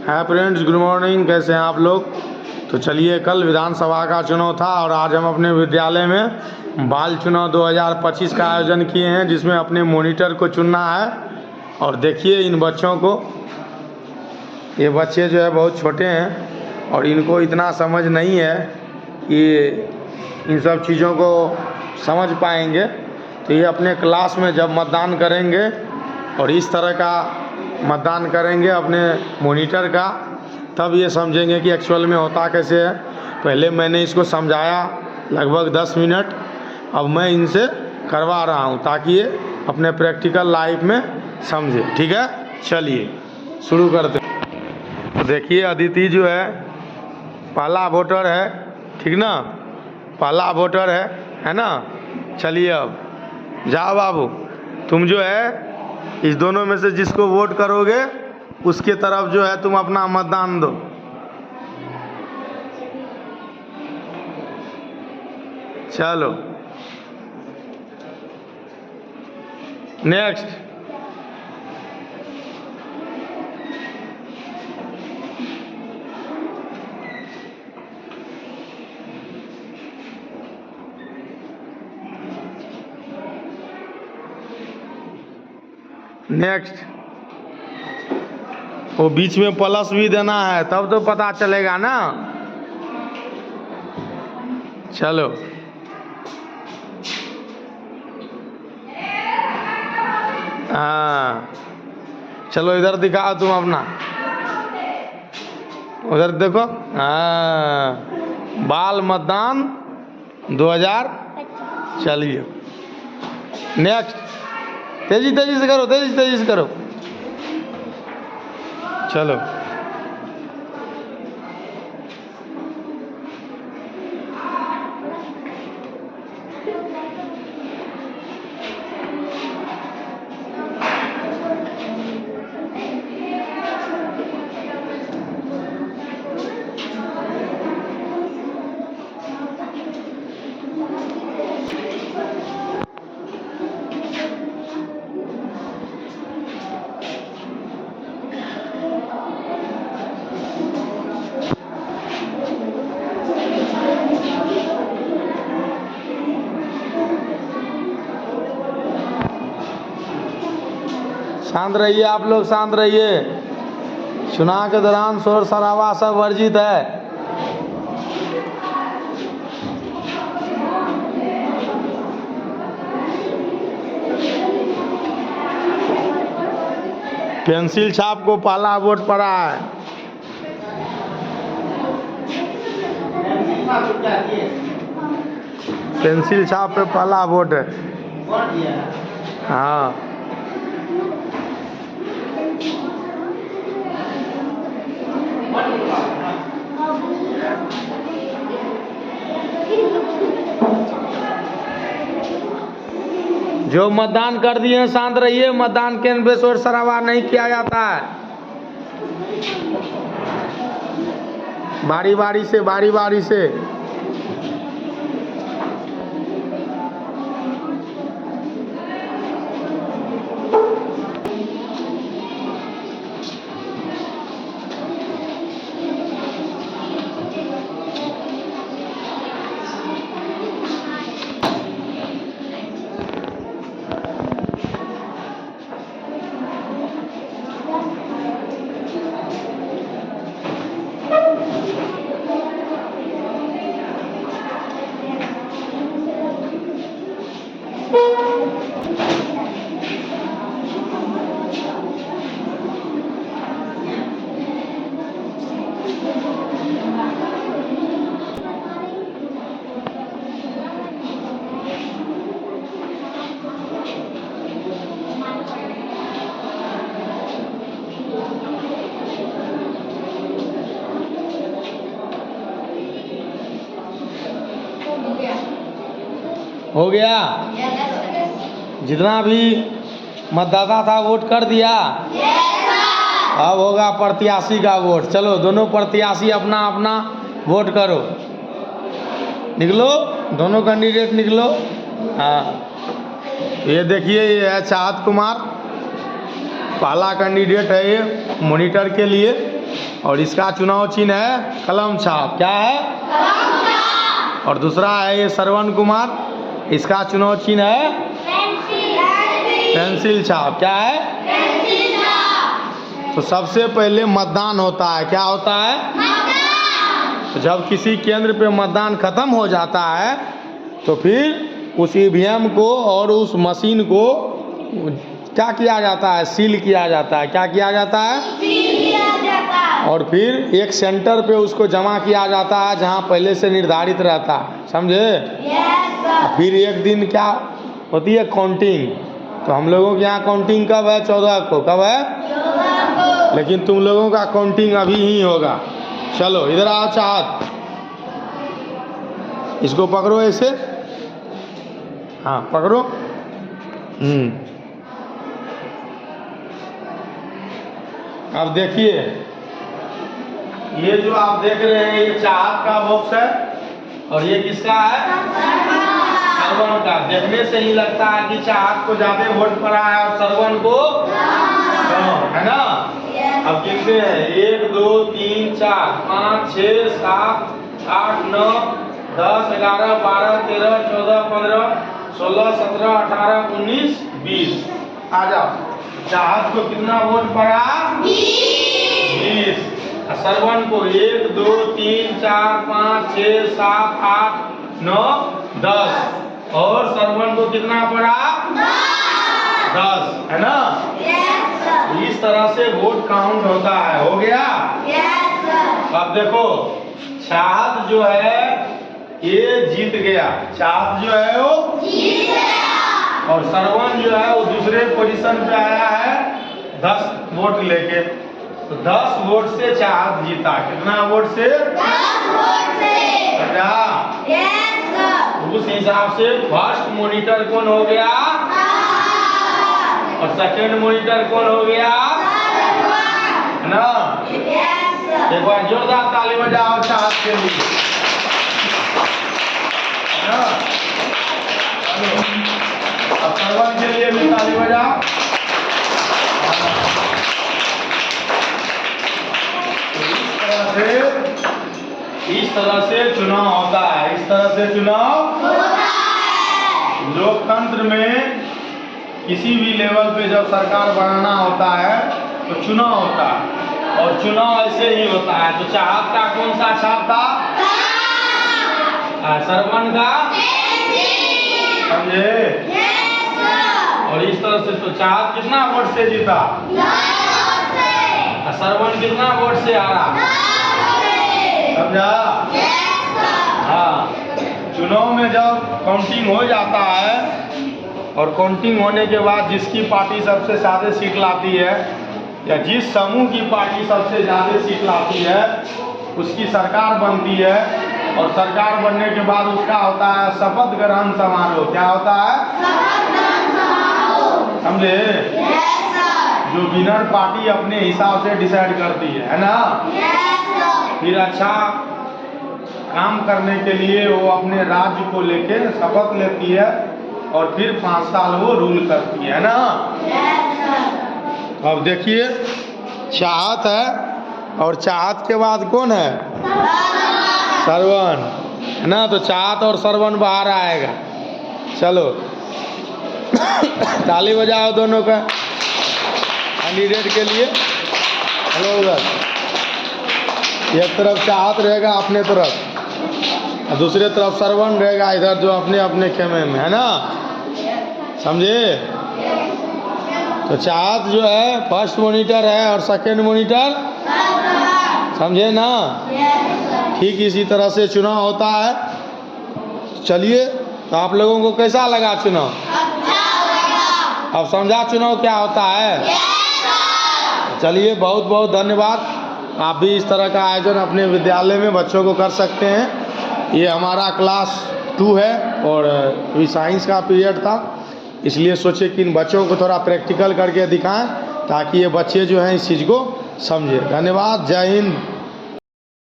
Hi friends, good morning. कैसे हैं आप लोग? तो चलिए, कल विधानसभा का चुनाव था और आज हम अपने विद्यालय में बाल चुनाव 2025 का आयोजन किए हैं, जिसमें अपने मॉनिटर को चुनना है। और देखिए इन बच्चों को, ये बच्चे जो है बहुत छोटे हैं और इनको इतना समझ नहीं है कि इन सब चीज़ों को समझ पाएंगे। तो ये अपने क्लास में जब मतदान करेंगे और इस तरह का मतदान करेंगे अपने मॉनिटर का, तब ये समझेंगे कि एक्चुअल में होता कैसे है। पहले मैंने इसको समझाया लगभग 10 मिनट, अब मैं इनसे करवा रहा हूँ ताकि ये अपने प्रैक्टिकल लाइफ में समझे। ठीक है, चलिए शुरू करते हैं। तो देखिए, अदिति जो है पहला वोटर है, ठीक ना? पहला वोटर है ना? चलिए अब जाओ बाबू, तुम जो है इस दोनों में से जिसको वोट करोगे उसके तरफ जो है तुम अपना मतदान दो। चलो नेक्स्ट। नेक्स्ट, वो बीच में प्लस भी देना है, तब तो पता चलेगा ना। चलो हाँ, चलो इधर दिखाओ तुम अपना, उधर देखो। हाँ, बाल मतदान 2000। चलिए नेक्स्ट, तेजी तेजी से करो, तेजी तेजी से करो। चलो शांत रहिए, आप लोग शांत रहिए। चुनाव के दौरान शोर शराबा सब वर्जित है। पेंसिल छाप को पहला वोट पड़ा है। पेंसिल छाप पे पहला वोट है। हाँ, जो मतदान कर दिए हैं शांत रहिए। मतदान केंद्र पे शोर शराबा नहीं किया जाता है। बारी बारी से, बारी बारी से। हो गया? जितना भी मतदाता था वोट कर दिया। अब होगा प्रत्याशी का वोट। चलो दोनों प्रत्याशी अपना अपना वोट करो। निकलो, दोनों कैंडिडेट निकलो। हाँ, ये देखिए, ये है चाहत कुमार, पहला कैंडिडेट है ये मॉनिटर के लिए, और इसका चुनाव चिन्ह है कलम छाप। क्या है? कलम छाप। और दूसरा है ये श्रवण कुमार, इसका चुनाव चिन्ह है पेंसिल छाप। क्या है? पेंसिल छाप। तो सबसे पहले मतदान होता है। क्या होता है? मतदान। तो जब किसी केंद्र पे मतदान खत्म हो जाता है तो फिर उस ईवीएम को और उस मशीन को क्या किया जाता है? सील किया जाता है। क्या किया जाता है? सील किया जाता है। और फिर एक सेंटर पे उसको जमा किया जाता है जहाँ पहले से निर्धारित रहता है। समझे? फिर एक दिन क्या होती है? काउंटिंग। तो हम लोगों के यहाँ काउंटिंग कब है? 14 को। कब है? 14 को। लेकिन तुम लोगों का काउंटिंग अभी ही होगा। चलो इधर आओ चाहत, इसको पकड़ो ऐसे, हाँ पकड़ो। अब देखिए, ये जो आप देख रहे हैं ये चाहत का बॉक्स है और ये किसका है? श्रवण का। देखने से ही लगता है कि चाहत को ज्यादा वोट पड़ा है और श्रवण को कम, है ना? अब गिनते हैं 1 2 3 4 5 6 7 8 9 10 11 12 13 14 15 16 17 18 19 20। आ जाओ। चाहत को कितना वोट पड़ा? 20। श्रवण को 1 2 3 4 5 6 7 8 9 10। और श्रवण को कितना पड़ा? 10, है ना? इस तरह से वोट काउंट होता है। हो गया? अब देखो, चाहत जो है ये जीत गया। चाहत जो है वो जीत गया। और श्रवण जो है वो दूसरे पोजीशन पे आया है 10 वोट लेके। तो 10 वोट से चाहत जीता। कितना वोट से? 10 वोट से। उस हिसाब से फर्स्ट मॉनिटर कौन हो गया? और सेकंड मॉनिटर कौन हो गया? है ना? एक बार जोरदार ताली बजाओ चाहत के लिए, है ना? अब श्रवण के लिए भी ताली बजाओ। इस तरह से चुनाव होता है। इस तरह से चुनाव होता है। लोकतंत्र में किसी भी लेवल पे जब सरकार बनाना होता है तो चुनाव होता है, और चुनाव ऐसे ही होता है। तो चाहत का कौन सा छाप था? श्रवण का? समझे? और इस तरह से तो चाहत कितना वोट से जीता? श्रवण कितना वोट से हारा? समझा? हाँ। चुनाव में जब काउंटिंग हो जाता है और काउंटिंग होने के बाद जिसकी पार्टी सबसे ज़्यादा सीट लाती है या जिस समूह की पार्टी सबसे ज़्यादा सीट लाती है उसकी सरकार बनती है। और सरकार बनने के बाद उसका होता है शपथ ग्रहण समारोह। क्या होता है? समझे? जो विनर पार्टी अपने हिसाब से डिसाइड करती है ना? फिर अच्छा काम करने के लिए वो अपने राज्य को लेके शपथ लेती है और फिर 5 साल वो रूल करती है ना? अब देखिए, चाहत है और चाहत के बाद कौन है? श्रवण, है ना? तो चाहत और श्रवण बाहर आएगा। चलो ताली बजाओ दोनों का कैंडिडेट के लिए। हेलो, उधर एक तरफ चाहत रहेगा अपने तरफ और दूसरे तरफ श्रवण रहेगा इधर जो अपने अपने खेमे में, है ना? समझे? तो चाहत जो है फर्स्ट मॉनिटर है और सेकंड मॉनिटर, समझे ना? ठीक इसी तरह से चुनाव होता है। चलिए, तो आप लोगों को कैसा लगा चुनाव? अब समझा चुनाव क्या होता है? चलिए, बहुत बहुत धन्यवाद। आप भी इस तरह का आयोजन अपने विद्यालय में बच्चों को कर सकते हैं। ये हमारा क्लास 2 है और अभी साइंस का पीरियड था, इसलिए सोचे कि इन बच्चों को थोड़ा प्रैक्टिकल करके दिखाएं ताकि ये बच्चे जो हैं इस चीज़ को समझे। धन्यवाद। जय हिंद।